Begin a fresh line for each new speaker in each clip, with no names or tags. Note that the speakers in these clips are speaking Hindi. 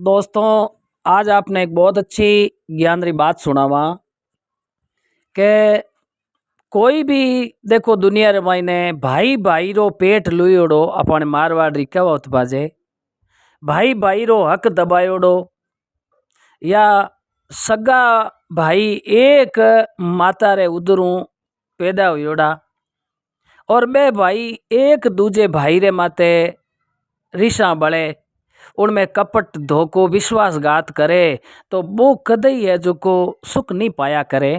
दोस्तों, आज आपने एक बहुत अच्छी ज्ञान री बात सुनावा के कोई भी देखो दुनिया रे मायने भाई भाई रो पेट लुयोड़ो अपने मारवाड़ी कहवत बाजे भाई भाई रो हक दबायोड़ो या सगा भाई एक माता रे उदरू पैदा हुयोड़ा और बे भाई एक दूजे भाई रे माते रिशा बळे उनमें कपट धोखो विश्वासघात करे तो वो कदई है जो को सुख नहीं पाया करे।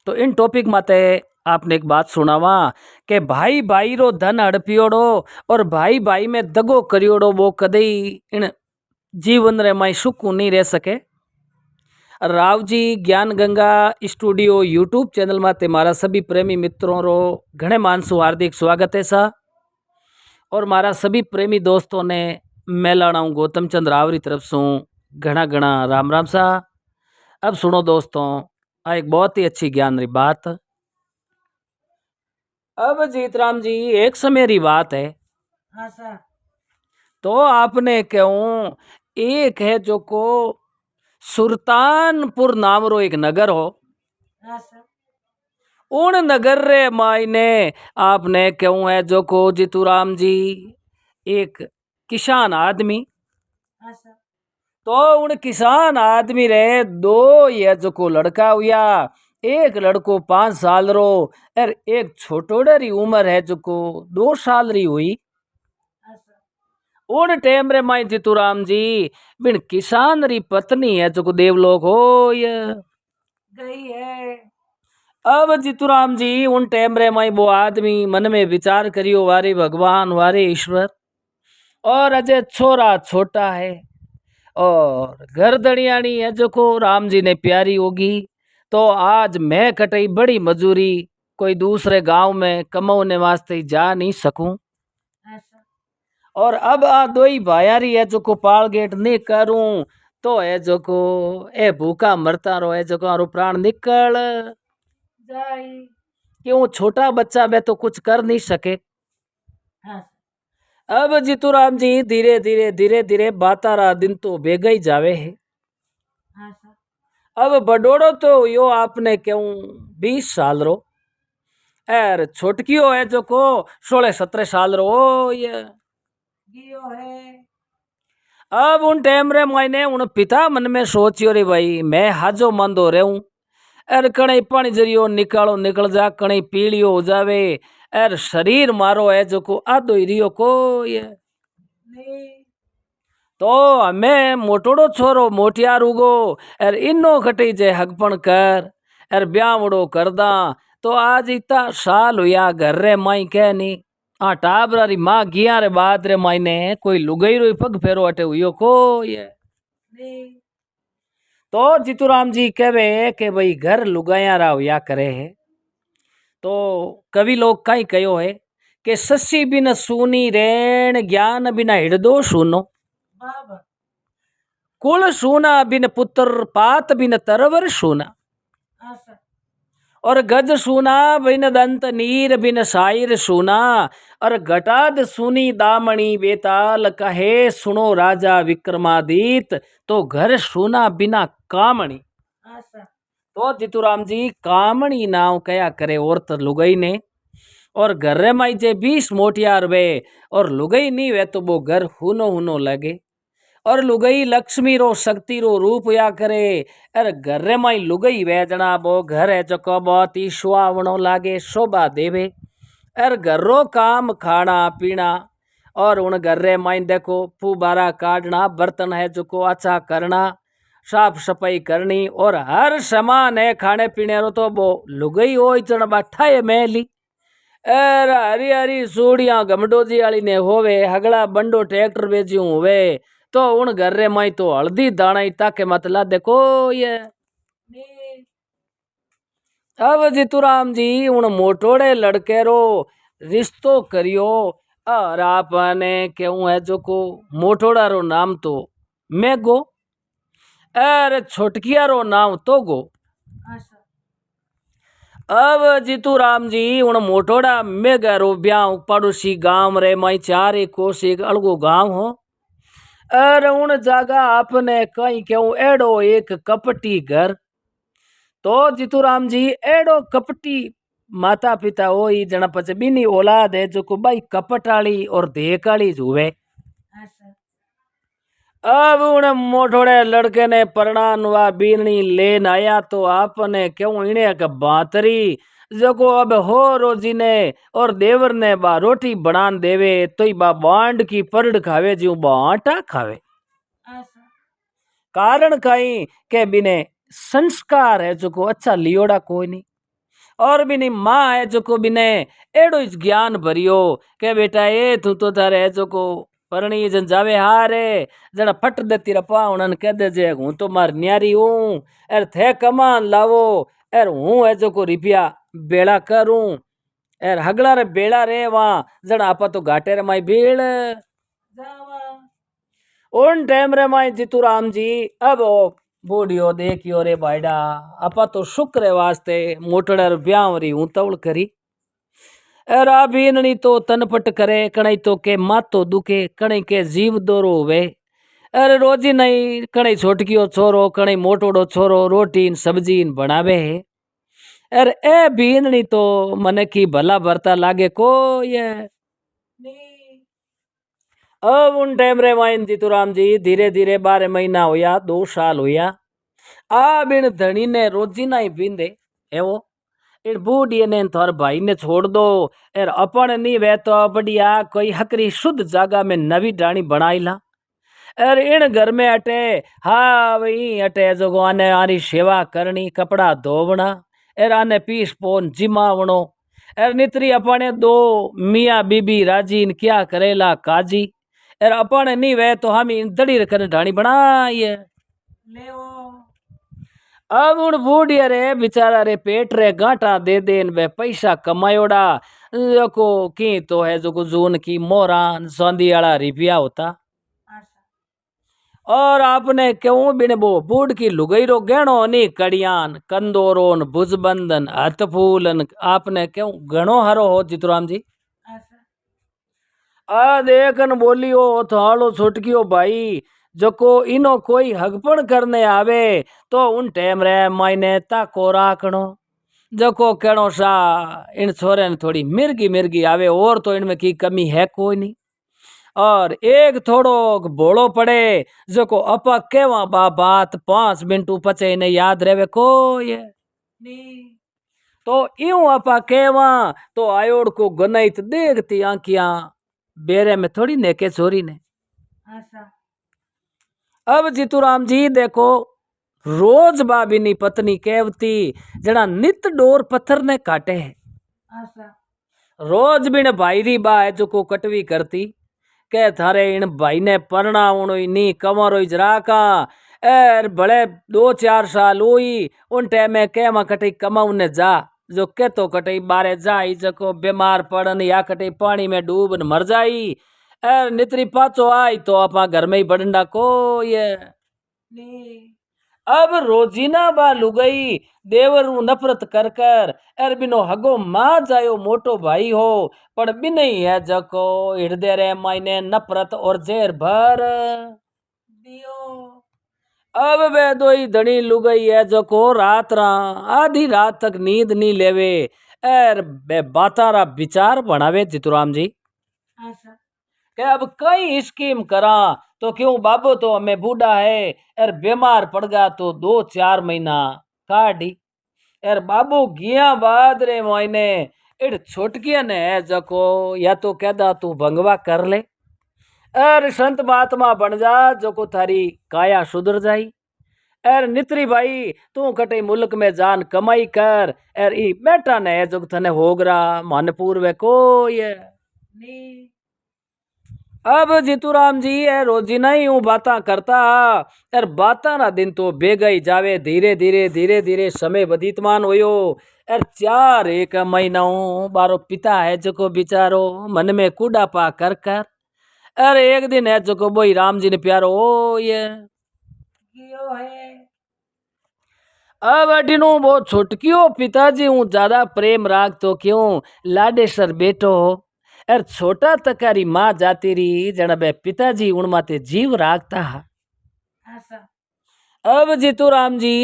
तो इन टॉपिक माते आपने एक बात सुनावा कि भाई भाई रो धन हड़पियोड़ो और भाई भाई में दगो करियोड़ो वो कदई इन जीवन रे माई सुख नहीं रह सके। राव जी ज्ञान गंगा स्टूडियो यूट्यूब चैनल माते मारा सभी प्रेमी मित्रों रो घणे मानसु हार्दिक स्वागत है सा और मारा सभी प्रेमी दोस्तों ने मेलाणा गौतम चंद राव री तरफ से घना घना राम राम सा। अब सुनो दोस्तों, आ एक बहुत ही अच्छी ज्ञान री बात। अब जीतराम जी एक समय री बात है।
हाँ सर।
तो आपने क्यों एक है जो को सुल्तानपुर नाम रो एक नगर हो।
हाँ सर।
उन नगर रे मायने आपने क्यों है जो को जीतूराम जी एक किसान आदमी।
हाँ सर।
तो उन किसान आदमी रे दो ये जो को लड़का हुआ, एक लड़को 5 साल रो और एक छोटोड़े री उम्र है जो को 2 साल री हुई।
हाँ सर।
उन टेम रे माई जीतूराम जी बिन किसान री पत्नी है जो को देवलोक हो
गई है।
अब जीतूराम जी उन टेम रे माई वो आदमी मन में विचार करियो वारे भगवान वारे ईश्वर और अजय छोरा छोटा है और घर दड़ियाणी है जो को राम जी ने प्यारी होगी। तो आज मैं कटई बड़ी मजूरी कोई दूसरे गांव में कमाने वास्ते जा नहीं सकूं
हाँ सर।
और अब आ दो ही भायारी है जो को पाल गेट नहीं करूं तो है जो को ए भूखा मरता रो है जो को आरो प्राण निकल
जाई।
क्यों छोटा बच्चा बे तो कुछ कर नहीं सके।
हाँ सर।
अब जीतूराम जी धीरे धीरे बातारा दिन तो बेगा ही जावे है।
हाँ सर।
अब बडोड़ो तो यो आपने क्यों 20 साल रो एर छोटकियो है जो को 16-17 साल रो ये
गियो है।
अब उन टाइम रे मायने उन पिता मन में सोचियो रे भाई मैं हाजो मंदो रहूं एर कणे पानी जरियो निकालो निकल जा कणे पीलियो हो जावे एर शरीर मारो है जो को आधो ही रियो को ये
नहीं।
तो हमें मोटोड़ो छोरो मोटियार उगो एर इन्नो खटी जे हगपण कर एर ब्यावड़ो करदा तो आज इतना साल हुआ घर रे माई कह नी आ टाबरा री माँ गिया रे बाद रे मायने कोई लुगाई रो पग फेरो अटे हुयो को ये
नहीं।
तो जीतूराम जी कहवे के भाई घर लुगाया रा हुआ करे है। तो कवि लोग कई कहो है कि ससी बिन सूनी रेण ज्ञान बिना हृदो सुनो
बाबा।
कुल सूना बिन पुत्र पात बिन तरवर सूना
हाँ सर।
और गज सूना बिन दंत नीर बिन साइर सूना और घटाद सुनी दामणी बेताल कहे सुनो राजा विक्रमादित तो घर सूना बिना कामणी।
हाँ सर।
तो जीतूराम जी कामणी नाव कया करे औरत लुगई ने और घर रे माई जे 20 मोटियार वे और लुगई नहीं वे तो वो घर हुनो हुनो लगे और लुगई लक्ष्मी रो शक्ति रो रूप या करे अरे घर रे माई लुगई वेजना वो घर है जो को बहुत ही सुहावनो लागे शोभा देवे अरे घर रो काम खाना पीना और उन घर रे माई देखो फूबारा काटना बर्तन है जो को अच्छा करना साफ सफाई करनी और हर सामान है खाने पीने रो तो वो लुगई हो चढ़ बैठा है मैली अरे हरी हरी सूड़िया गमडोजी वाली ने होवे हगड़ा बंडो ट्रैक्टर बेची हुए तो उन घर रे माई तो हल्दी दाना ही ताके मतला देखो ये
नहीं।
अब जीतूराम जी उन मोटोड़े लड़के रो रिश्तो करियो और आपने क्यों है जो को मोटोड़ा रो नाम तो मेगो अरे छोटकिया रो नाम तो गो।
हाँ सर।
अब जीतूराम जी उन मोटोड़ा मेगा रो ब्याह पड़ोसी गांव रे माई 4 कोस एक अलगो गांव हो अरे उन जागा आपने कई क्यों एड़ो एक कपटी घर तो जीतूराम जी एड़ो कपटी माता पिता हो जना पचे बीनी औलाद है जो को भाई कपटाली और देकाली जुए
हाँ सर
अब उन मोटोड़े लड़के ने परणान वा बीननी लेन आया तो आपने क्यों इने का बातरी जो को अब हो रोजी ने और देवर ने बा रोटी बनान देवे तो बा बांड की परड़ खावे जी बा आटा खावे
हाँ सर
कारण कहीं के बिने संस्कार है जो को अच्छा लियोड़ा कोई नहीं और बिनी माँ है जो को बिने एडो इस ज्ञान भरियो के बेटा ए तू तो थारे है जो को परणी जन जावे हारे जरा फट देती रपा उनन कह दे जे हूं तो मार न्यारी हूं एर थे कमान लावो एर हूं है जो को रिपिया बेड़ा करूं एर हगड़ा रे बेड़ा रे वहां जड़ा आपा तो घाटे रे माई भीड़
जावा
उन टाइम रे माई जीतूराम जी अब ओ बूढ़ियो देखियो रे भाईडा आपा तो शुक्र है वास्ते मोटड़र ब्यावरी उतवल करी अरा बीननी तो तनपट करे कणई तो के मातो दुखे कणई के जीव दोरो हुए अरे रोजी नहीं कणई छोटकियो छोरो कणई मोटोड़ो छोरो रोटी न सब्जी न बनावे है अरे ए बीननी तो मन की भला भरता लागे को ये
नहीं
अब उन टाइम रे माइन जीतूराम जी धीरे धीरे 12 महीना होया 2 साल होया आ बिन धनी ने रोजी ना ही पींदे एवो इन बूढ़ी ने थार भाई ने छोड़ दो एर अपन नहीं वे तो बढ़िया कोई हकरी शुद्ध जगह में नवी डाणी बनाई ला एर इन घर में अटे हाँ वही अटे जो आने आरी सेवा करनी कपड़ा धोवना एर आने पीस पोन जिमावणो एर नितरी अपने दो मियाँ बीबी राजी न क्या करेला काजी एर अपन नहीं वे तो हम इन दड़ी रखने डाणी बनाइए
ले वो
अब उन बूढ़िया रे बेचारा रे पेट रे गांठा दे देन वे पैसा कमायोड़ा को की तो है जो को जून की मोरा चांदी वाला रिपिया होता
हाँ सर
और आपने क्यों बिन वो बूढ़ की लुगई रो गहणो नी कड़ियान कंदोरोन भुजबंधन हथफूलन आपने क्यों गणो हरो हो जितराम जी
हाँ सर
आ देखन बोलियो थालो छुटकियो भाई जो को इनो कोई हगपण करने आवे तो उन टाइम रे मायने ताको राखणो जो को कहणो सा इन छोरे ने थोड़ी मिर्गी मिर्गी आवे और तो इनमें की कमी है कोई नहीं और एक थोड़ो बोलो पड़े जो को अपा केवा बात 5 मिनट पचे इन्हें याद रेवे को ये
नहीं
तो यूं अपा केवा तो आयोड़ को गनाइत देखती आंखियां बेरे में थोड़ी नेके छोरी ने
हाँ सर
अब जीतूराम जी देखो रोज बाबीनी पत्नी कहती जना नित डोर पत्थर ने काटे है
हाँ सर
रोज बिन भाई री बा है जो को कटवी करती के थारे इन भाई ने परणावणो नी कमरो जरा का एर बड़े 2-4 साल हुई उन टाइम में के मा कटई कमाऊ ने जा जो के तो कटई बारे जाई जको बीमार पड़न या कटई पानी में डूब न मर जाई एर नितरी पाचो आई तो अपा घर में ही बड़ंडा को ये
नहीं
अब रोजीना बा लुगई देवर ऊ नफरत कर कर एर बिनो हगो मां जायो मोटो भाई हो पण बिनई है जको हृदय रे मायने नफरत और जेर भर
दियो
अब वे दोई धनी लुगई है जको रात रा आधी रात तक नींद नहीं लेवे एर बे बातारा विचार बनावे जितुराम जी
हाँ सर
कि अब कई स्कीम करा तो क्यों बाबू तो हमें बूढ़ा है एर बीमार पड़ गया तो 2-4 महीना काटी एर बाबू गिया बाद रे मोइने इड छोटकिया ने है जको या तो कहदा तू भंगवा कर ले एर संत महात्मा बन जा जो को थारी काया सुधर जाई एर नितरी भाई तू कटे मुल्क में जान कमाई कर एर ई बेटा ने है जो थने होगरा मानपुर वे को ये
नहीं
अब जीतूराम जी है रोजी नहीं हूँ बाता करता यार बाता ना दिन तो बेगा ही जावे धीरे धीरे धीरे धीरे समय व्यतीतमान होयो यार 4 1 महीना बारो पिता है जो को बिचारो मन में कूड़ा पा कर कर अरे एक दिन है जो को बोई राम जी ने प्यारो ओ ये
कियो है
अब अटीनू वो छुटकियो पिताजी हूँ ज्यादा प्रेम राग तो क्यों लाडेसर बेटो एर छोटा तकारी माँ जाती रही जण बे पिताजी उन माते जीव राखता हा।
आशा
अब जीतूराम जी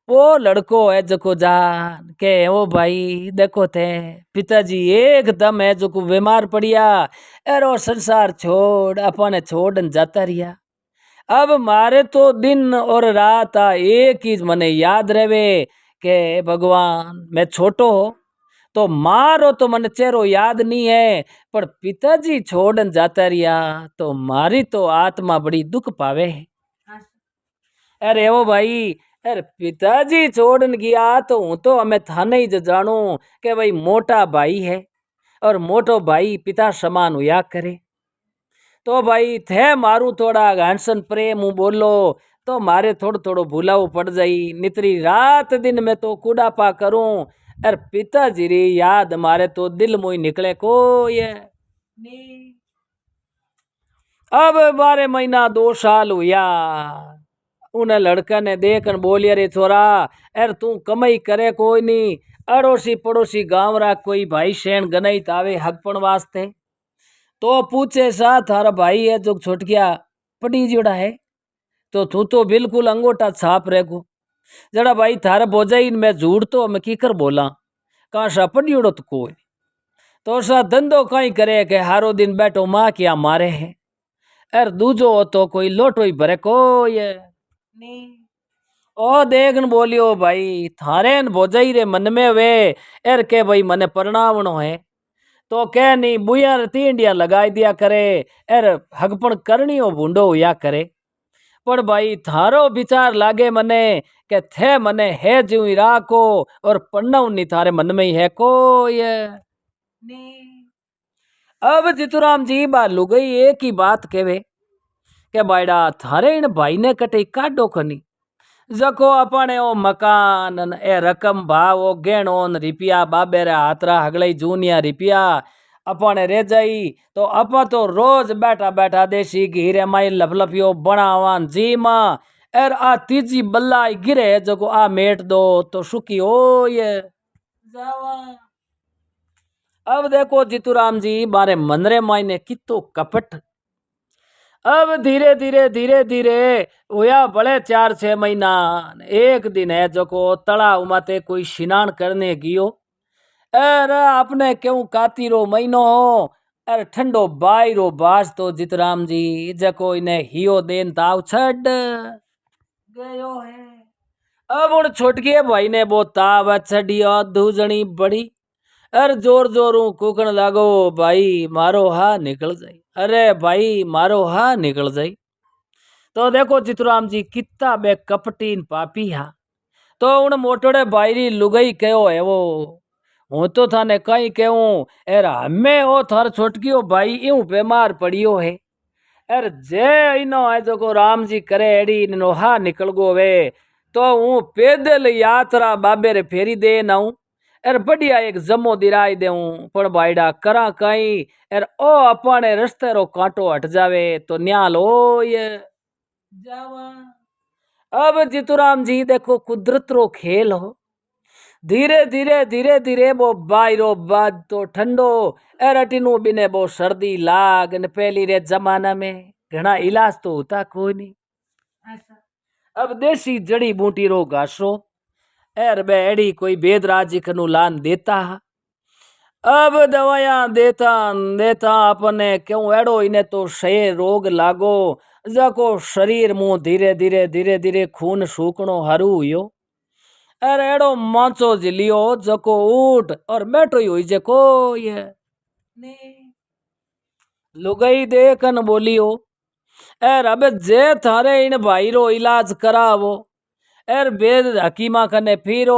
वो लड़को है जको जान के ओ भाई देखो थे पिताजी एकदम है जो को बीमार पड़िया एरो संसार छोड़ अपने छोड़ न जाता रिया। अब मारे तो दिन और रात आ एक ही मने याद रहे के भगवान मैं छोटो हो तो मारो तो मन चेहरो याद नहीं है पर पिताजी छोड़न जाता रिया तो मारी तो आत्मा बड़ी दुख पावे है।
आशा
अरे ओ भाई अरे पिताजी छोड़न गया तो हूँ तो हमें थाने ही जानू के भाई मोटा भाई है और मोटो भाई पिता समान हुआ करे तो भाई थे मारू थोड़ा घानसन प्रेम हूँ बोलो तो मारे थोड़ो थोड़ो भूलाऊ पड़ जाई नितरी रात दिन में तो कुड़ापा करूं अरे पिताजी री याद मारे तो दिल मुई निकले को ये
नी
अब 12 महीना 2 साल हुआ उन लड़का ने देखन बोलिया रे छोरा अरे तू कमाई करे कोई नहीं अड़ोसी पड़ोसी गांव रा कोई भाई शेण गनाई तावे हकपण वास्ते तो पूछे सा थारा भाई है जो छुट गया पड़ी जोड़ा है तो तू तो बिल्कुल अंगोटा छाप रहेगो जड़ा भाई थारा बोजाई मैं झूठ तो मैं की कर बोला कहा सा पड़ियोड़ो तो कोई तो सा धंधो कहीं करे के हारो दिन बैठो माँ क्या मारे है अर दूजो हो तो कोई लोटो ही भरे को ये
नी
ओ देखन बोलियो भाई थारे न बोजाई रे मन में वे एर के भाई मने परणावनो है तो कह नहीं बुया तींडिया लगाई दिया करे एर हगपण करनी हो भूंडो हुआ करे पर भाई थारो विचार लागे मने के थे मने है जीव राखो और पन्नव नी थारे मन में ही है को ये
नी
अब जितुराम जी बा लुगई एक ही बात केवे के बायडा थारे इन भाई ने कटे काडो खनी जको अपने ओ मकान न ए रकम भाव ओ गेणो न रिपिया बाबेरे हाथरा हगलई जूनिया रिपिया अपने रे जाई तो अपा तो रोज बैठा बैठा देसी घी रे माई लपलपियो बनावान जी मां एर आ तीजी बल्लाई गिरे जको आ मेट दो तो सुखी हो ये
जावा
अब देखो जितुराम जी बारे मनरे मायने कितो कपट अब धीरे धीरे धीरे धीरे हुआ बड़े 4-6 महीना एक दिन है जो को तलाव माते कोई स्नान करने गियो अरे अपने क्यों काती रो महीनो हो अरे ठंडो बाई रो बास तो जितराम जी जको इन्हें हियो देन ताव छड़
गयो है
अब उन छोटके भाई ने वो ताव छड़ियो दूजणी बड़ी अरे जोर जोरू कूकण लागो भाई मारो हा निकल जाई अरे भाई मारो हा निकल जाई तो देखो चितुराम जी कितना बे कपटीन पापी हा तो उन मोटोड़े बायरी लुगई कहो है वो हूँ तो थाने कहीं कहूँ एर हमें ओ थार छोटकियो भाई यूं बीमार पड़ियो है एर जे इनो है जो को राम जी करे एड़ी इनो हा निकल गो वे तो हूँ पैदल यात्रा बाबे रे फेरी दे नाऊ एर बढ़िया एक जमो दिराई देऊं पण बायडा करा कहीं एर ओ अपने रस्ते रो कांटो हट जावे तो न्याल हो ये
जावा
अब जितुराम जी देखो कुदरत रो खेल हो धीरे धीरे धीरे धीरे वो बायरो बाद तो ठंडो एरटिनु बिने वो सर्दी लाग न पहली रे जमाना में घना इलाज तो होता कोई नहीं
आशा
अब देसी जड़ी बूटी रो घासो एर बेड़ी कोई बेदराजी कनु लान देता हा अब दवाया देता देता अपने क्यों एड़ो इने तो शे रोग लागो जाको शरीर मुंह धीरे धीरे धीरे धीरे खून सूकणो हरू हुयो अरे एड़ो मांचो जिलियो जको उठ और बैठो ही हुई जको ये
नी
लुगई देखन बोलियो एर अब जे थारे इन भाई रो इलाज करावो एर बेद हकीमा कने फिरो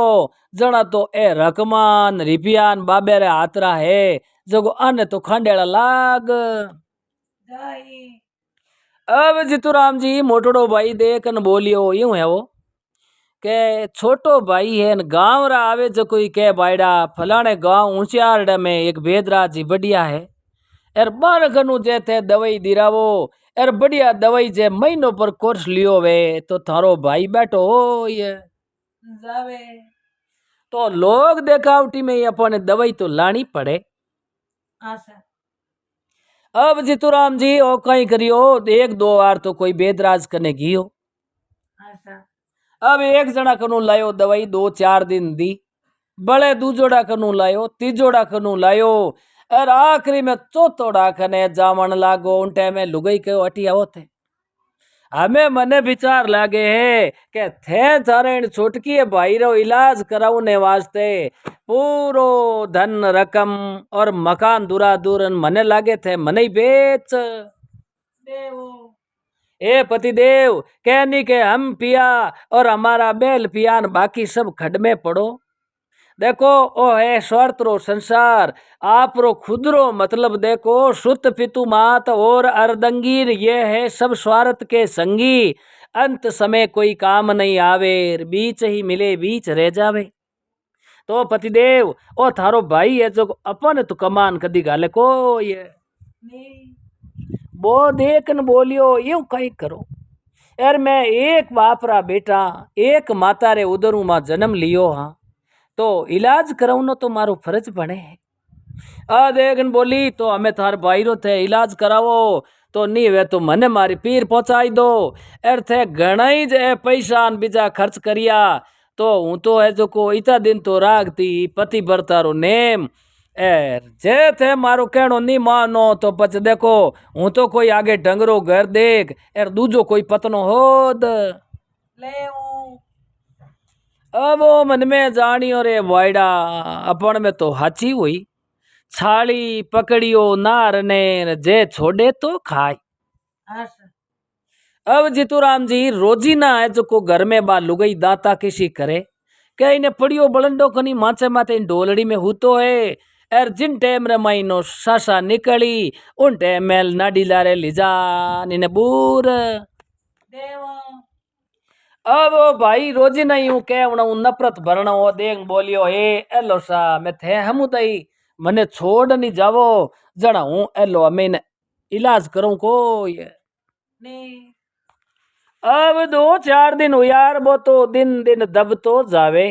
जना तो ए रकमान रिपियान बाबेरे हाथरा है जगो अन तो खंडेड़ा लाग
जाई
अब जितुराम जी मोटड़ो भाई देखन बोलियो यूं है वो के छोटो भाई है न गांव रा आवे जो कोई के बायडा फलाने गांव ऊंचारडे में एक बेदरा जी बढ़िया है एर बार गनु जे थे दवाई दिरावो एर बढ़िया दवाई जे महीनों पर कोर्स लियो वे तो थारो भाई बैठो हो ये
जावे
तो लोग देखावटी में ही अपन दवाई तो लानी पड़े
आशा
अब जीतूराम जी ओ कहीं करियो, एक दो बार तो कोई बेदराज कने गियो।
ऐसा
अब एक जना कनु लायो दवाई, 2-4 दिन दी, बड़े दूजोड़ा कनु लायो, तीजोड़ा कनु लायो, और आखिरी में चौथोड़ा कने जामन लागो। उन टाइम में लुगाई के अटी आओ थे। हमें मने विचार लागे है कि थे थारे इन छोटकी भाई रो इलाज कराउने वास्ते पूरो धन रकम और मकान दूरा दूर मने लागे थे मने ही बेच।
देवो
ए पतिदेव कहनी के हम पिया और हमारा बैल पिया न बाकी सब खड में पड़ो। देखो ओ है स्वार्थ रो संसार, आप रो खुद रो मतलब देखो, सुत पितु मात और अर्दंगीर ये है सब स्वार्थ के संगी, अंत समय कोई काम नहीं आवे, बीच ही मिले बीच रह जावे। तो पतिदेव ओ थारो भाई है जो अपन तो कमान कदी गाले को ये
नहीं
वो देखन बोलियो यूं कहीं करो। यार मैं एक बाप रा बेटा, एक माता रे उदरू मां जन्म लियो हाँ, तो इलाज कराउनो तो मारो फर्ज बने है। आ देखन बोली तो हमें थार भाईरो थे इलाज करावो, तो नहीं वे तो मने मारी पीर पहुंचाई दो। एर थे घना ही जे पैसा न बीजा खर्च करिया, तो हूँ तो है जो को इता दिन तो रागती पति बरतारो नेम। एर जे थे मारो कहनो नहीं मानो तो पछ देखो हूँ तो कोई आगे डंगरो घर देख, एर दूजो कोई पतनो होद
लेवो
अब वो मन में जानियो रे वायडा, अपन में तो हाची हुई, छाली पकड़ियो नार ने जे छोड़े तो खाए।
ऐसा
अब जीतूराम जी रोजी ना है जो को घर में बा लुगई दाता किसी करे, क्या इन्हें पड़ियो बलंडो कनी माचे माते इन डोलड़ी में हुतो है। एर जिन टाइम रे माइनो सासा निकली उन टाइम में नाडी लारे लिजा इन्हें बूर।
देवो
अब वो भाई रोजी नहीं हूँ के नफरत भरणा हो देख बोलियो हे एलो सा मैं थे हम तई मने छोड़ नहीं जावो जना हूँ एलो मैं इलाज करूं को ये।
नहीं
अब 2-4 दिन हुआ यार, वो तो दिन दिन दब तो जावे।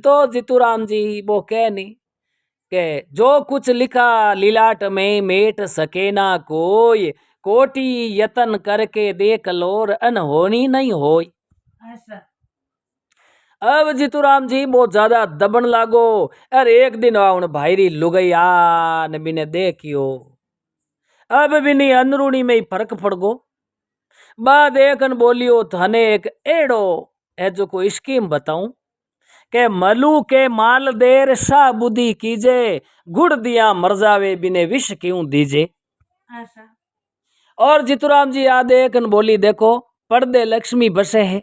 तो जीतूराम जी वो कह नहीं के जो कुछ लिखा लीलाट में मेट सके ना कोई, कोटि यतन करके देख लोर अनहोनी नहीं होई।
ऐसा
अब जीतूराम जी बहुत ज्यादा दबन लागो। अरे एक दिन आउन भाईरी लुगई आन बिने देखियो, अब बिनी अंदरूनी में ही फर्क पड़ गो। बाद एकन बोलियो थाने एक एड़ो है जो कोई स्कीम बताऊं के मलू के माल देर सा बुद्धि कीजे, गुड़ दिया मर जावे बिने विष क्यों दीजे।
ऐसा
और जीतूराम जी याद एकन बोली देखो पर्दे लक्ष्मी बसे है,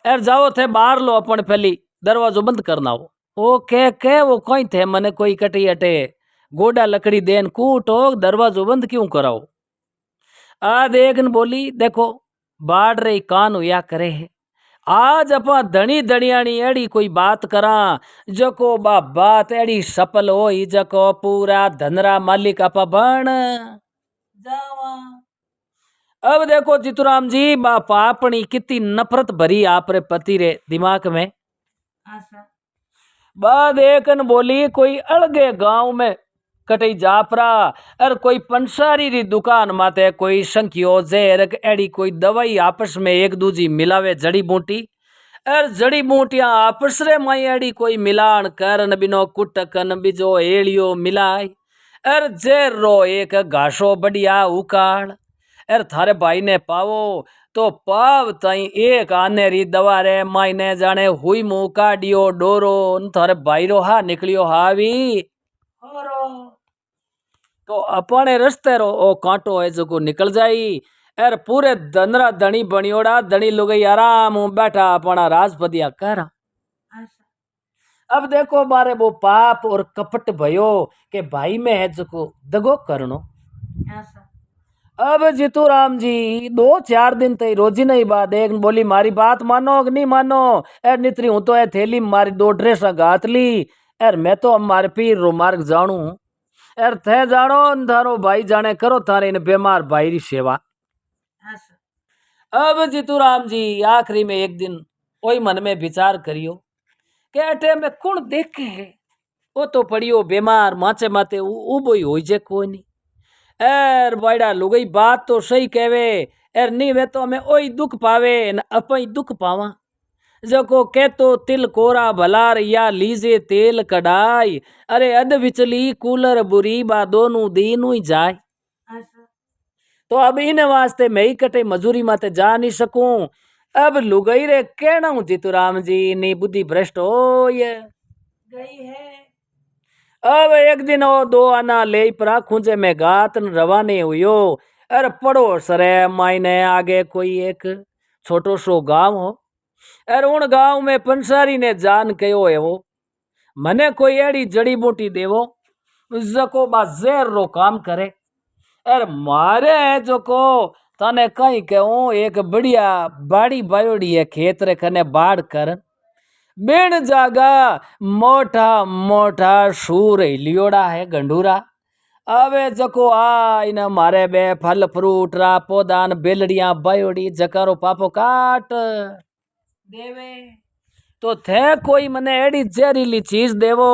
एर जाओ थे बाहर लो अपन पहली दरवाजो बंद करना हो। ओ के वो कोई थे मने कोई कटी अटे गोडा लकड़ी देन कूटो दरवाजो बंद क्यों कराओ। आ देखन बोली देखो बाढ़ रे कान हुआ करे है, आज अपा धनी धनियाणी एड़ी कोई बात करा जको बा बात एड़ी सफल हो जको पूरा धनरा मालिक आपा बन
जावा
अब देखो जीतूराम जी बापा अपनी कितनी नफरत भरी आप रे पति रे दिमाग में।
ऐसा
बाद एकन बोली कोई अलगे गांव में कटई जापरा और कोई पंसारी री दुकान माते कोई संख्यो जेर एड़ी कोई दवाई आपस में एक दूजी मिलावे जड़ी बूटी, और जड़ी बूटियां आपस रे माई एड़ी कोई मिलान करन बिनो कुटकन बिजो एड़ियो मिलाय, और जेर रो एक घासो बढ़िया उकाड़ एर थारे भाई ने पावो तो पाव ताई एक आने री दवा रे मायने जाने हुई मुंह काडियो डोरो थारे भाई रो हा निकलियो हावी।
होरो
तो अपने रस्ते रो ओ कांटो है जो निकल जाई, एर पूरे धनरा धनी बनियोड़ा धनी लुगई आराम बैठा अपना राजपदिया कर।
ऐसा
अब देखो बारे वो पाप और कपट भयो के भाई में है जो दगो करनो।
ऐसा
अब जीतूराम जी 2-4 दिन तई रोजी नहीं बात एक बोली मारी बात मानो कि नहीं मानो, एर नितरी हूं तो है थैली में मारी 2 ड्रेस गात ली, एर मैं तो मारे पीर रो मार्ग जाणू, एर थे जानो थारो भाई जाने करो थारे इन बीमार भाई री सेवा।
ऐसा
अब जीतूराम जी आखिरी में एक दिन वही मन में विचार करियो के अटे में कौन देखे है, वो तो पड़ियो बीमार माचे माते उबो ही हो जे कोई नहीं। एर बड़ा लुगई बात तो सही कहवे एर नी वे तो हमें ओई दुख पावे न अपई दुख पावा जको कहतो तिल कोरा भलार या लीजे तेल कढ़ाई अरे अध विचली कूलर बुरी बा दोनों दीनू ही जाए।
ऐसा
तो अब इन वास्ते मैं ही कटे मजूरी माते जा नहीं सकूं। अब लुगई रे कहना हूं जीतूराम जी नी बुद्धि भ्रष्ट हो ये
गई है।
अब एक दिन वो दो आना ले परा खुंजे में गात न रवाने हुयो। अरे पड़ोस रे मायने आगे कोई एक छोटो सो गांव हो अरे उन गांव में पंसारी ने जान कहो है वो मने कोई एड़ी जड़ी बूटी देवो जको बा जहर रो काम करे। अरे मारे है जो को तने कहीं कहूं एक बढ़िया बाड़ी बायोड़ी है खेत रे कने बाढ़ कर बिन जागा मोटा मोटा सूर लियोड़ा है गंडूरा अवे जको आ इन मारे बे फल फ्रूट रा पौधान बेलड़ियां बायोड़ी जकारो पापो काट
देवे
तो थे कोई मने एड़ी जहरीली चीज देवो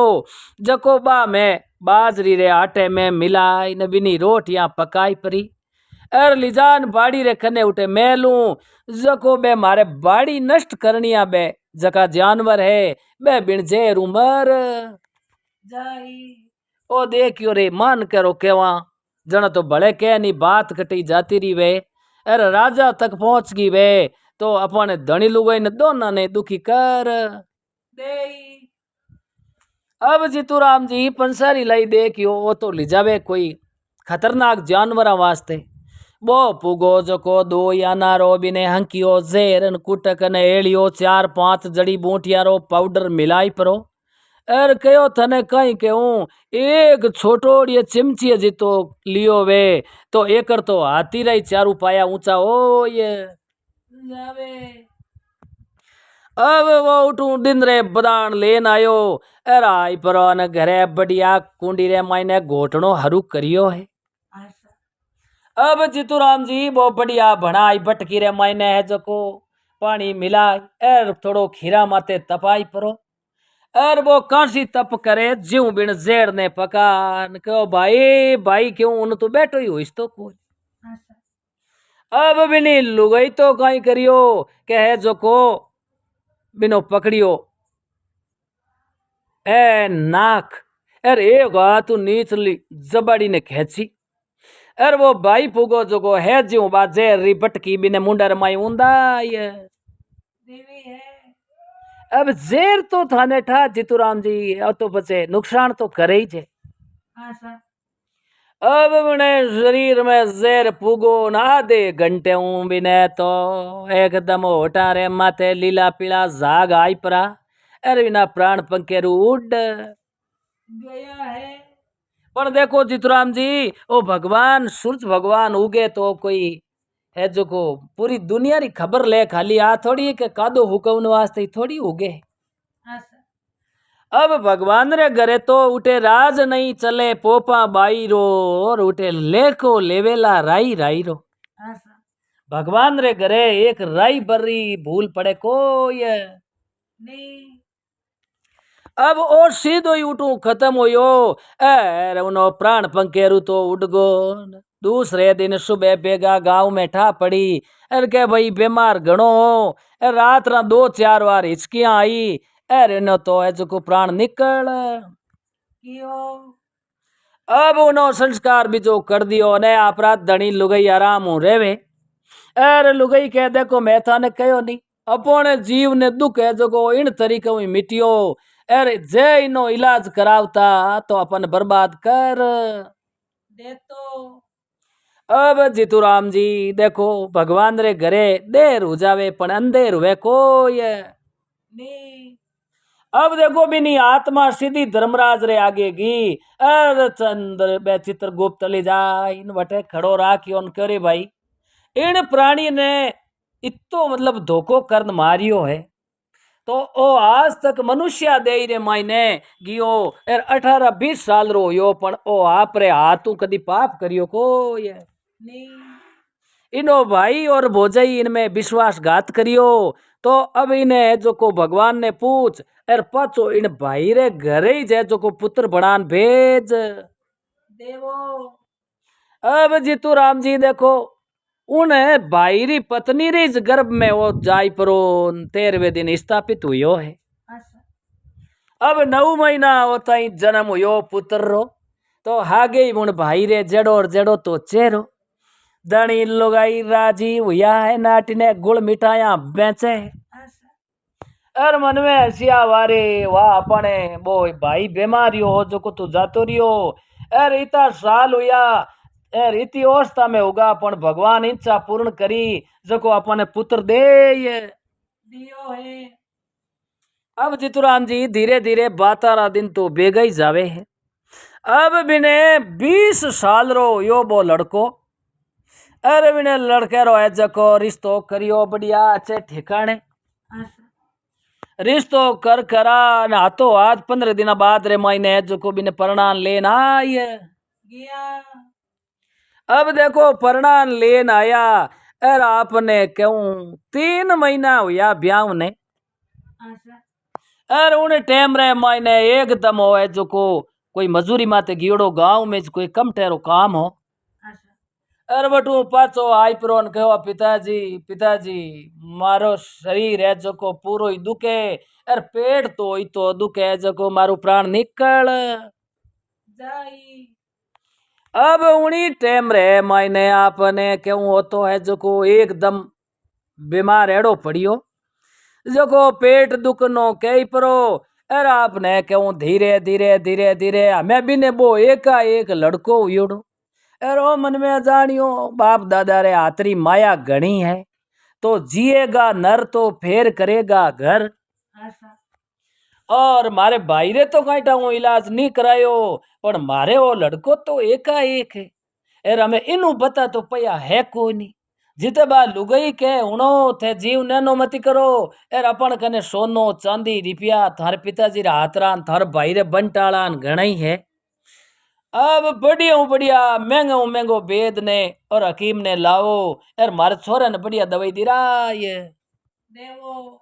जको बा में बाजरी रे आटे में मिलाई न बिनी रोटियां पकाई परी एर लिजान बाड़ी रे कने उठे मेलू जको बे मारे बाड़ी नष्ट करनिया बे जका जानवर है बे बिन जेर उमर
जाई
ओ देखियो रे मान करो केवा जन तो भले के नी बात कटी जाती रही वे अरे राजा तक पहुंच गई वे तो अपन धनी लुगाई ने दोनों ने दुखी कर
देई
अब जीतूराम जी पंसारी लाई देखियो वो तो ले जावे कोई खतरनाक जानवर वास्ते बो पुगो जको दो याना रो बिने हंकियो जेरन कुटक ने एलियो 4-5 जड़ी बूटिया रो पाउडर मिलाई परो अर कयो थने कहीं कहूं एक छोटोड़िए चिमची जितो लियो वे तो एकर तो हाथी रही चारू पाया ऊंचा हो ये
जावे
अब वो उठू दिन रे बदान लेन आयो अर आई परो न घरे बढ़िया कुंडी रे मायने घोटनो हरू करियो है।
ऐसा
अब जीतूराम जी वो बढ़िया भणाई बटकी रे मायने है जको पानी मिलाई एर थोड़ो खीरा माते तपाई परो अर वो कांसी तप करे ज्यों बिन जेड़ ने पकान कहो भाई भाई क्यों उन तो बैठो ही होइस तो कोई
ऐसा
अब बिनी लुगई तो कहीं करियो कहे जो को बिनो पकड़ियो ए नाक अरे तू नीचली जबाड़ी ने खेची अरे वो भाई पुगो जो को है ज्यों बाजे रिपट की बिने मुंडर माई ऊंदा ये
देवी है।
अब जेर तो थाने ठा जीतूराम जी अब तो बचे नुकसान तो करे ही छे।
ऐसा
अब बिने शरीर में जेर पुगो ना आधे घंटे बिने तो एकदम होटारे माथे लीला पीला जाग आई परा अरे बिना प्राण पंकेरू उड
गया है।
पर देखो जीतूराम जी ओ भगवान सूरज भगवान उगे तो कोई है जो को पूरी दुनिया री खबर ले खाली आ थोड़ी के कादो हुकम वास्ते थोड़ी उगे।
ऐसा
अब भगवान रे घरे तो उठे राज नहीं चले पोपा बाई रो और उठे लेको लेवेला राई राई रो
ऐसा
भगवान रे घरे एक राई बरी भूल पड़े को ये
नहीं
अब और सीधो ही उठू खत्म होयो अरे उनो प्राण पंकेरू तो उड़ गो। दूसरे दिन सुबह बेगा गांव में ठा पड़ी अरे के भाई बीमार घणो हो रात रा 2-4 बार हिचकियां आई अरे न तो है को प्राण निकल
कियो
अब उनो संस्कार भी जो कर दियो ने अपराध धनी लुगई आराम हो रेवे अरे लुगई कह देखो मैं थाने कहो नहीं अपने जीव ने दुख है जो को इन तरीके में मिटियो अरे जे इनो इलाज करावता तो अपन बर्बाद कर
दे तो
अब जीतूराम जी देखो भगवान रे घरे देर हो जावे पण अंधेर हुए को ये
नहीं
अब देखो बिनी आत्मा सीधी धर्मराज रे आगे गी अरे चंद्र बे चित्रगुप्त ले जा इन वटे खड़ो राखियो न करे भाई इन प्राणी ने इतो मतलब धोखो कर मारियो है तो ओ आज तक मनुष्य दे रे मायने गियो 18-20 साल रो यो पण ओ आप रे हाथू कदी पाप करियो को ये
नहीं
इनो भाई और भोजई इनमें विश्वासघात करियो तो अब इन्हें जो को भगवान ने पूछ अर पाचो इन भाई रे घरे ही जे जो को पुत्र बनान भेज
देवो
अब जीतू राम जी देखो उन भाई री पत्नी री गर्भ में वो जाय परो 13वें दिन स्थापित हुयो है।
अच्छा
अब 9 महीना होता ही जन्म हुयो पुत्र रो तो हागे उन भाई रे जड़ो और जड़ो तो चेरो दणी लुगाई राजी हुआ है नाटने गुड़ मिठाइया बेचे है।
अच्छा
अर मन में हसिया वारे वाह अपने वो भाई बीमारियो हो जो को तू जातो रियो अर इतना साल हुआ अर इति अवस्था में होगा पण भगवान इच्छा पूर्ण करी जो को अपने पुत्र दे ये।
दियो है
अब जितुराम जी धीरे धीरे 12 दिन तो बेगा ही जावे है। अब बिने 20 साल रो यो बो लड़को अरे बिने लड़के रो है जको रिश्तो करियो बढ़िया अच्छे ठिकाने
अच्छा
रिश्तो कर करा न हाथों हाथ 15 दिन बाद रे महीने जो को बिने परणान लेन आई है।
गया
अब देखो परणान लेन आया अर आपने क्यों 3 महीना हुआ ब्याह ने
अच्छा
अर उन टाइम रे महीने एकदम हो है जो को कोई मजूरी माते गियोड़ो गांव में कोई कम टेरो काम हो
अच्छा
अर बटू पाचो आई प्रोन कहो पिताजी मारो शरीर है जो को पूरो ही दुखे अर पेट तो ही तो दुखे जो को मारू प्राण निकल
जाई
अब उन्हीं टाइम रे मायने आपने क्यों होतो है जो को एकदम बीमार एड़ो पड़ियो जो को पेट दुखनो कई परो अरे आपने क्यों धीरे धीरे धीरे धीरे हमें भी ने वो एक लड़को हुयोड़ो अरे ओ मन में जानियो बाप दादा रे आतरी माया घनी है तो जिएगा नर तो फेर करेगा घर
अच्छा
और मारे भाई रे तो कहीं टाऊ इलाज नहीं करायो पर मारे वो लड़को तो एकाएक है एर हमें इनू बता तो पया है को नहीं जिते बा लुगई के उनो थे जीव नैनो मती करो एर अपन कने सोनो चांदी रुपया थारे पिताजी रे हाथरान थार भाई रे बंटालान घणाई है। अब बढ़िया महंगो महंगो वेद ने और हकीम ने लाओ एर मारे छोरे ने बढ़िया दवाई दिरा ये
देवो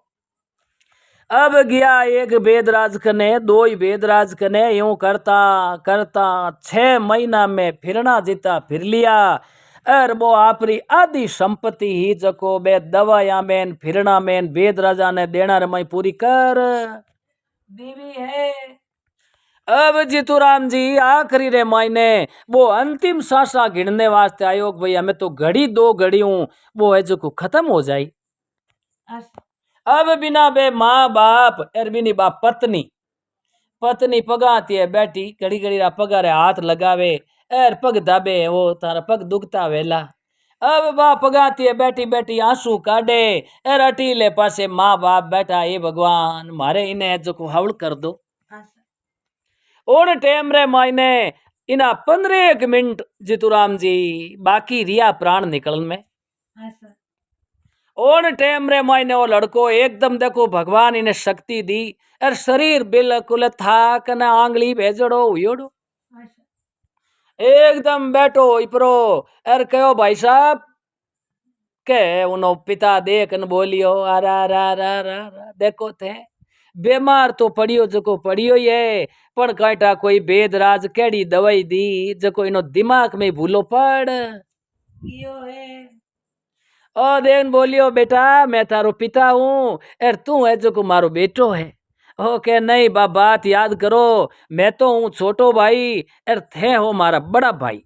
अब गया एक वेदराज कने दो ही वेदराज कने यूं करता करता 6 महीना में फिरना जीता फिर लिया अर वो आपरी आदि संपत्ति ही जको बे दवाया में फिरना में वेद राजा ने देना रमाई पूरी कर
देवी है
अब जीतूराम जी आखिरी रे मायने वो अंतिम सांसा गिनने वास्ते आयो भाई हमें तो घड़ी 2 घड़ियों वो है जो को खत्म हो जाए।
अच्छा
अब बिना बे माँ बाप और बिनी बाप पत्नी पत्नी पगाती है बैठी घड़ी घड़ी रा पगारे हाथ लगावे एर पग दाबे वो तारा पग दुखता वेला अब बा पगाती है बैठी बैठी आंसू काढ़े एर अटीले पासे माँ बाप बैठा ये भगवान मारे इन्हें जो को हवल कर दो
अच्छा
उन टाइम रे मायने इना 15 मिनट जितुराम जी बाकी रिया प्राण निकल में
अच्छा
ओन टाइम रे मायने वो लड़को एकदम देखो भगवान इन्हें शक्ति दी और शरीर बिल्कुल थाक न आंगली भेजड़ो हुयोड़ो
अच्छा
एकदम बैठो इपरो और कहो भाई साहब के उनो पिता देख न बोलियो अरा रा रा रा रा देखो थे बीमार तो पड़ियो जको पड़ियो ये पण काटा कोई वेद राज केड़ी दवाई दी जको इनो दिमाग में भूलो पड़
कियो है
ओ देन बोलियो बेटा मैं तारो पिता हूँ और तू है जो को मारो बेटो है ओके नहीं बात याद करो मैं तो हूँ छोटो भाई और थे हो मारा बड़ा भाई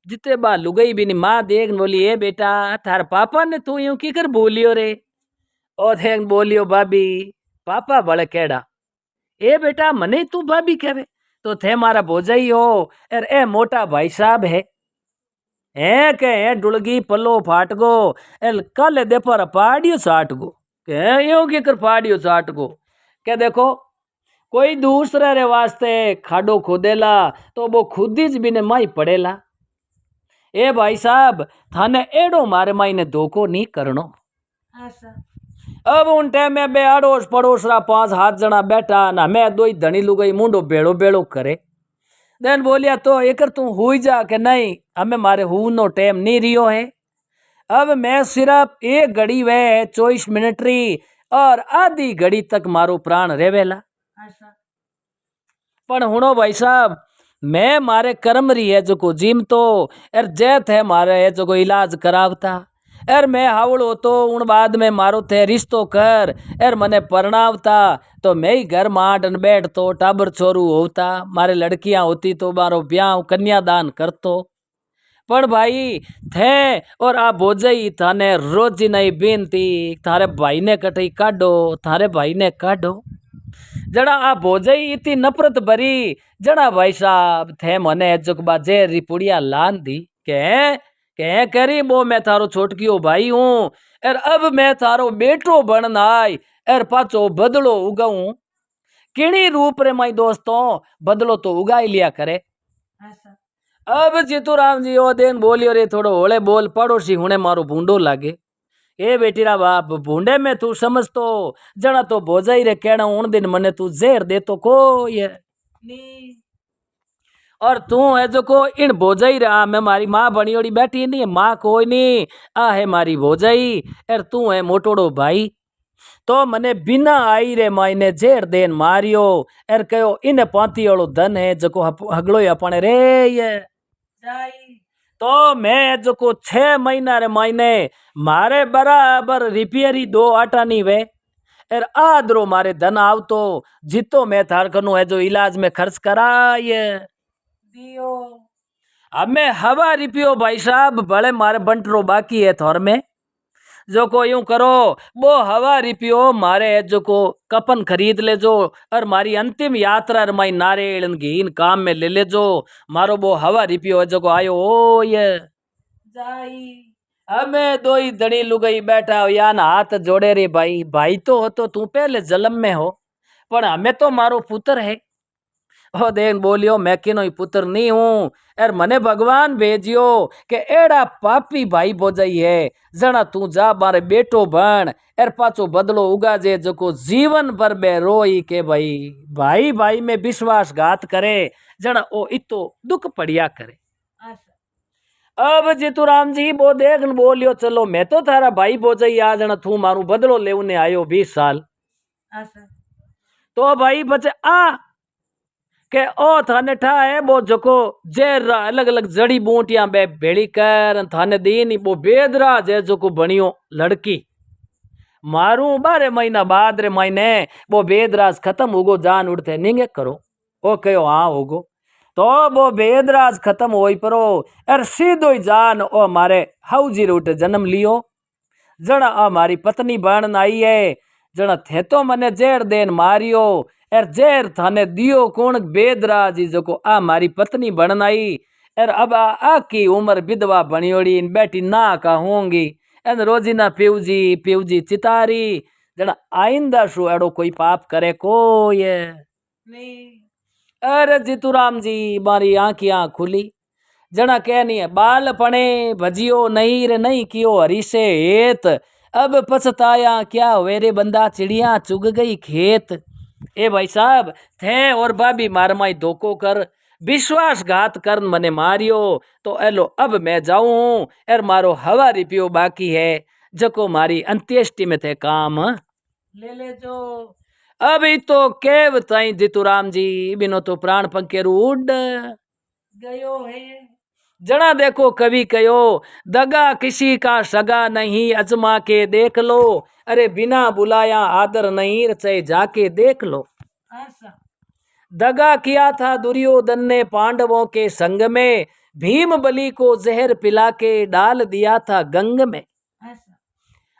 जिते बा लुगई भी माँ देख बोली ए बेटा थार पापा ने तू यूं की कर बोलियो रे ओ देख बोलियो भाभी पापा बड़े केड़ा ए बेटा मने तू भाभी कहवे तो थे मारा भोजाई हो और ए मोटा भाई साहब है के डुलगी पल्लो फाट गो एल कल दे पर पाड़ियो साट गो के यूं की कर पाड़ियो साट गो के देखो कोई दूसरे रे वास्ते खाडो खोदेला तो वो खुद ही भी ने माई पड़ेला ए भाई साहब थाने एडो मारे माई ने धोखो नहीं करनो।
अच्छा
अब उन टाइम में बे अड़ोस पड़ोस रा 5-7 जना बैठा ना मैं 2 धनी लुगाई मुंडो बेड़ो बेड़ो करे देन बोलिया तो एकर तू हुई जा के नहीं हमें मारे हु नो टाइम नहीं रियो है अब मैं सिर्फ 1 घड़ी वे 24 मिनट री और आधी घड़ी तक मारो प्राण रेवेला
अच्छा
पण हुनो भाई साहब मैं मारे कर्म रही है जो को जिम तो एर जैत है मारे है जो को इलाज करावता एर मैं हावड़ होतो उन बाद में मारो थे रिश्तो कर एर मने परणावता तो मैं ही घर मांडन बैठतो टाबर छोरू होता मारे लड़कियां होती तो मारो ब्याह कन्यादान करतो पण भाई थे और आ बोझई थाने रोज नहीं बेनती थारे भाई ने कटई काढो थारे भाई ने काढो जड़ा आ भोजई इतनी नफरत भरी जड़ा भाई साहब थे मने जुगबा जेरी पुड़िया लान दी के करी बो मैं थारो छोटकियो भाई हूँ और अब मैं थारो बेटो बन आई और पाचो बदलो उगाऊं किणी रूप रे माई दोस्तों बदलो तो उगा ही लिया करे।
ऐसा
अब जीतूराम जी ओ दिन बोलियो रे थोड़ो होले बोल पड़ोसी हुने मारो भूंडो लागे ए बेटीरा बाप भूंडे में तू समझ तो जना तो भोजाई रे कहना उन दिन मने तू जेर दे तो को ये
नी
और तू है जो को इन भोजाई रे आ मैं मारी माँ बनियोड़ी बैठी नहीं है माँ कोई नहीं आ है मारी भोजाई और तू है मोटोड़ो भाई तो मने बिना आई रे मायने जेर देन मारियो एर कहो इन पाती वालो धन है जको हगलो अपने रे ये
जाई
तो मैं जो को 6 महीना रे मायने मारे बराबर रिपेयरी 2 आटा नहीं वे एर आदरो मारे धन आव तो जितो मैं थार कनु है जो इलाज में खर्च कराए
दियो
अब मैं हवा रिपियो भाई साहब भले मारे बंटरो बाकी है थोर में जो को यूं करो वो हवा रिपियो मारे जो को कपन खरीद ले जो और मारी अंतिम यात्रा रमाई नारियल घी इन काम में ले ले जो मारो वो हवा रिपियो जो को आयो ओ ये
जाई
हमें दो ही धड़ी लुगई बैठा हो या ना हाथ जोड़े रे भाई भाई तो हो तो तू पहले जन्म में हो पर हमें तो मारो पुत्र है ओ देन बोलियो मैं किनो ही पुत्र नहीं हूँ एर मने भगवान भेजियो के एड़ा पापी भाई बोजाई है जना तू जा मारे बेटो बन एर पाचो बदलो उगाजे जो को जीवन भर बे रोई के भाई भाई भाई में विश्वासघात करे जना ओ इतो दुख पड़िया करे।
ऐसा
अब जीतूराम जी वो देख बोलियो चलो मैं तो थारा भाई बोजाई आ जना तू मारू बदलो लेने आयो 20 साल
ऐसा
तो भाई बचे आ के ओ थाने ठा है वो जको जेर अलग अलग जड़ी बूटियां बे भेड़ी कर थाने दीन वो बेदरा जे जको बनियो लड़की मारू 12 महीना बाद रे महीने वो बेदराज खत्म होगो जान उड़ते निंगे करो ओ कहो हाँ होगो तो वो बेदराज खत्म हो परो अर सीधो ही जान ओ मारे हाउजी रूट जन्म लियो जड़ा आ मारी पत्नी बन आई है जड़ा थे तो मने जेर देन मारियो एर जेर थाने दियो कौन बेदराजी जो को आ मारी पत्नी बन आई एर अब आ की उम्र विधवा बनियोड़ी इन बेटी ना का होंगी एन रोजीना प्यूजी चितारी जड़ा आइंदा शु एड़ो कोई पाप करे को ये
नी
अरे जीतूराम जी मारी आंखियां खुली जना कह नहीं है बाल पने भजियो नहीं रे नहीं कियो हरीसे हेत अब पछताया क्या वेरे बंदा चिड़िया चुग गई खेत ए भाई साहब थे और भाभी मार माई धोखो कर विश्वासघात कर मने मारियो तो एलो अब मैं जाऊं एर मारो हवा रिपियो बाकी है जको मारी अंत्येष्टि में थे काम
ले ले जो
अभी तो केव ताई जीतूराम जी बिनो तो प्राण पंखेरू उड़
गयो है
जना देखो कवि कयो दगा किसी का सगा नहीं अजमा के देख लो अरे बिना बुलाया आदर नहीं रचे जाके देख लो
ऐसा
दगा किया था दुर्योधन ने पांडवों के संग में भीम बलि को जहर पिला के डाल दिया था गंग में
ऐसा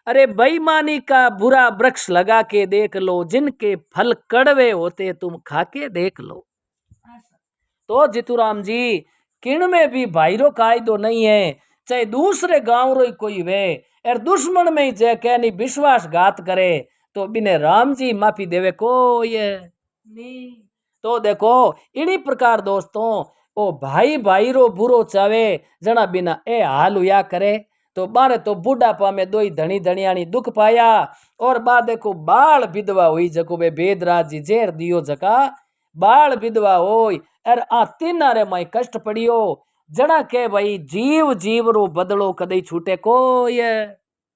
अरे बेईमानी का बुरा वृक्ष लगा के देख लो जिनके फल कड़वे होते तुम खा के देख लो।
ऐसा
तो जीतूराम जी किण में भी भाईरो कायदो नहीं है चाहे दूसरे गांव रो कोई वे और दुश्मन में ही जे कहनी विश्वासघात करे तो बिने राम जी माफी देवे को ये
नी
तो देखो इन्हीं प्रकार दोस्तों ओ भाई भाई रो बुरो चावे जना बिना ए हाल हुआ करे तो बारे तो बुढ़ापा में दो ही धनी धनियाणी दुख पाया और बा देखो बाल विधवा हुई जको बे बेदराज जी जेर दियो जका बाल विधवा होई अर आ तीना रे माई कष्ट पड़ियो जड़ा के भाई जीव जीव रो बदलो कदई छूटे को ये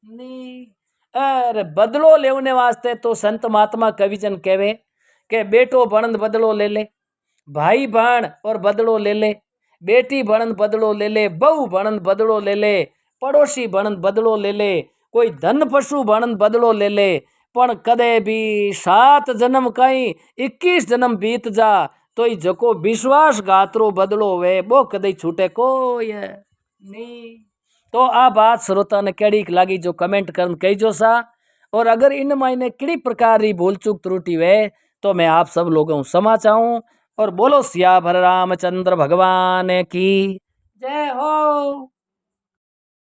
नी
अरे बदलो लेने वास्ते तो संत महात्मा कविजन कहवे के बेटो बनंद बदलो ले ले भाई बहन और बदलो ले ले, बेटी भणन बदलो ले ले, बहू भणन बदलो ले ले, पड़ोसी भणन बदलो ले ले, कोई धन पशु भणन बदलो ले ले, पण कदे भी 7 जन्म कई 21 जन्म बीत जा तो ई जको विश्वासघातरो बदलो वे वो कदे छूटे कोई है
नहीं।
तो आ बात श्रोता ने केड़ी लागी जो कमेंट कर कहीजो सा। और अगर इन मायने किड़ी प्रकार री भूल चूक त्रुटि वे तो मैं आप सब लोगों को क्षमा चाहूं। और बोलो सिया भर रामचंद्र भगवान की
जय हो।